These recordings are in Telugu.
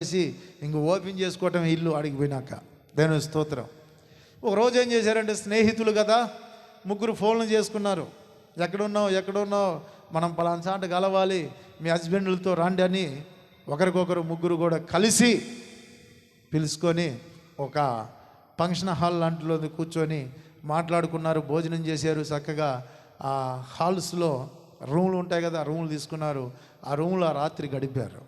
చేసి ఇంక ఓపెన్ చేసుకోవటం ఇల్లు అడిగిపోయినాక. దేవుని స్తోత్రం. ఒకరోజు ఏం చేశారంటే, స్నేహితులు కదా, ముగ్గురు ఫోన్లు చేసుకున్నారు. ఎక్కడున్నావు, మనం పలానా చాట కలవాలి, మీ హస్బెండ్లతో రండి అని ఒకరికొకరు ముగ్గురు కూడా కలిసి పిలుచుకొని ఒక ఫంక్షన్ హాల్ లాంటిలో కూర్చొని మాట్లాడుకున్నారు. భోజనం చేశారు. చక్కగా ఆ హాల్స్లో రూములు ఉంటాయి కదా, ఆ రూములు తీసుకున్నారు. ఆ రూమ్లో ఆ రాత్రి గడిపారు.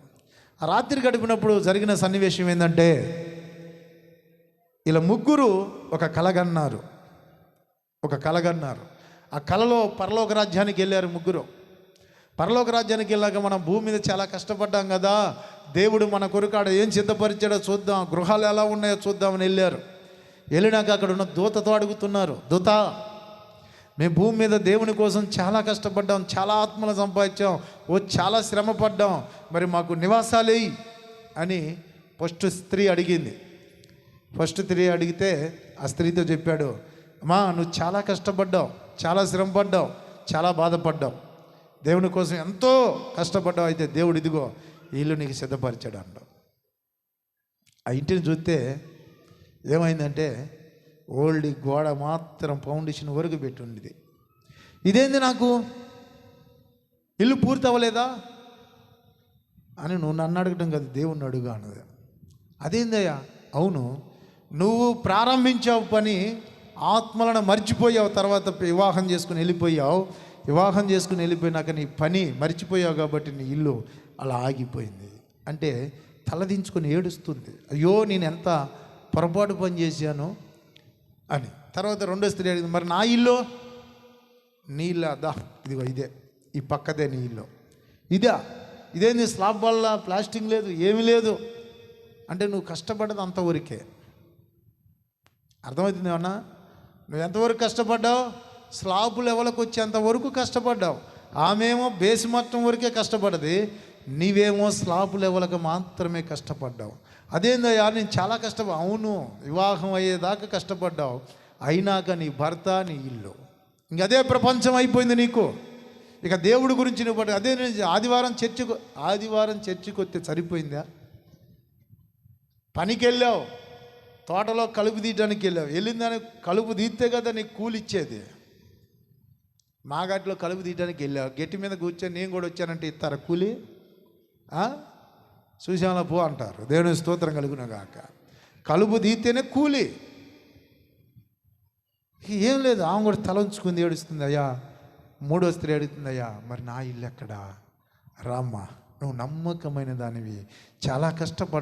ఆ రాత్రి గడిపినప్పుడు జరిగిన సన్నివేశం ఏంటంటే, ఇలా ముగ్గురు ఒక కలగన్నారు. ఆ కలలో పరలోక రాజ్యానికి వెళ్ళారు ముగ్గురు. పరలోక రాజ్యానికి వెళ్ళాక మనం భూమి మీద చాలా కష్టపడ్డాం కదా, దేవుడు మన కొరకాడ ఏం సిద్ధపరిచాడో చూద్దాం, గృహాలు ఎలా ఉన్నాయో చూద్దామని వెళ్ళినాక అక్కడ ఉన్న దూతతో అడుగుతున్నారు, దూత, మేము భూమి మీద దేవుని కోసం చాలా కష్టపడ్డాం, చాలా ఆత్మలు సంపాదించాం, చాలా శ్రమ పడ్డాం, మరి మాకు నివాసాలే అని ఫస్ట్ స్త్రీ అడిగితే ఆ స్త్రీతో చెప్పాడు, అమ్మా నువ్వు చాలా కష్టపడ్డావు, చాలా శ్రమ పడ్డావు, చాలా బాధపడ్డావు, దేవుని కోసం ఎంతో కష్టపడ్డావు, అయితే దేవుడు ఇదిగో ఇల్లు నీకు సిద్ధపరిచాడు అన్నాడు. ఆ ఇంటిని చూస్తే ఏమైందంటే, ఓల్డ్ గోడ మాత్రం ఫౌండేషన్ వరకు పెట్టి ఉండేది. ఇదేంది, నాకు ఇల్లు పూర్తి అవ్వలేదా అని నువ్వు నన్ను అడగటం కదా, దేవుణ్ణి అడుగు అన్నది. అదేందయ్యా? అవును, నువ్వు ప్రారంభించావు పని, ఆత్మలను మర్చిపోయావు, తర్వాత వివాహం చేసుకుని వెళ్ళిపోయినాక నీ పని మర్చిపోయావు కాబట్టి నీ ఇల్లు అలా ఆగిపోయింది. అంటే తలదించుకొని ఏడుస్తుంది, అయ్యో నేను ఎంత పొరపాటు పని చేశాను అని. తర్వాత రెండో స్త్రీ అడిగింది, మరి నా ఇల్లు, నీ ఇల్లు అదా, ఇదిగో ఇదే, ఈ పక్కదే నీ ఇల్లు, ఇదేంది స్లాబ్ వల్ల ప్లాస్టింగ్ లేదు, ఏమీ లేదు అంటే నువ్వు కష్టపడ్డది అంతవరకే. అర్థమవుతుంది ఏమన్నా? నువ్వు ఎంతవరకు కష్టపడ్డావు? స్లాబ్ లెవెల్కి వచ్చేంతవరకు కష్టపడ్డావు. ఆమెమో బేస్ మొత్తం వరకే కష్టపడ్డది, నీవేమో స్లాబ్ లెవెల్కి మాత్రమే కష్టపడ్డావు. అదేందయ్యా నేను చాలా అవును, వివాహం అయ్యేదాకా కష్టపడ్డావు, అయినాక నీ భర్త, నీ ఇల్లు, ఇంకదే ప్రపంచం అయిపోయింది నీకు. ఇక దేవుడి గురించి నువ్వు పట్టు. అదే నేను ఆదివారం చర్చికి వస్తే సరిపోయిందా? పనికి వెళ్ళావు, తోటలో కలుపు తీయడానికి వెళ్ళిందని కలుపు తీస్తే కదా నీకు కూలి ఇచ్చేది. మాగాటిలో కలుపు తీయడానికి వెళ్ళావు, గట్టి మీద కూర్చొని నేను కూడా వచ్చానంటే ఇస్తారా కూలి? చూసామలా పో అంటారు. దేవుని స్తోత్రం కలుగును గాక. కలుపు తీస్తేనే కూలి. ఏం లేదు, ఆమె కూడా తల ఉంచుకుంది, ఏడుస్తుంది. అయ్యా, మూడో స్త్రీ అడుగుతుంది, అయ్యా మరి నా ఇల్లు ఎక్కడా? రామ్మ, నువ్వు నమ్మకమైన దానివి, చాలా కష్టపడ్డా.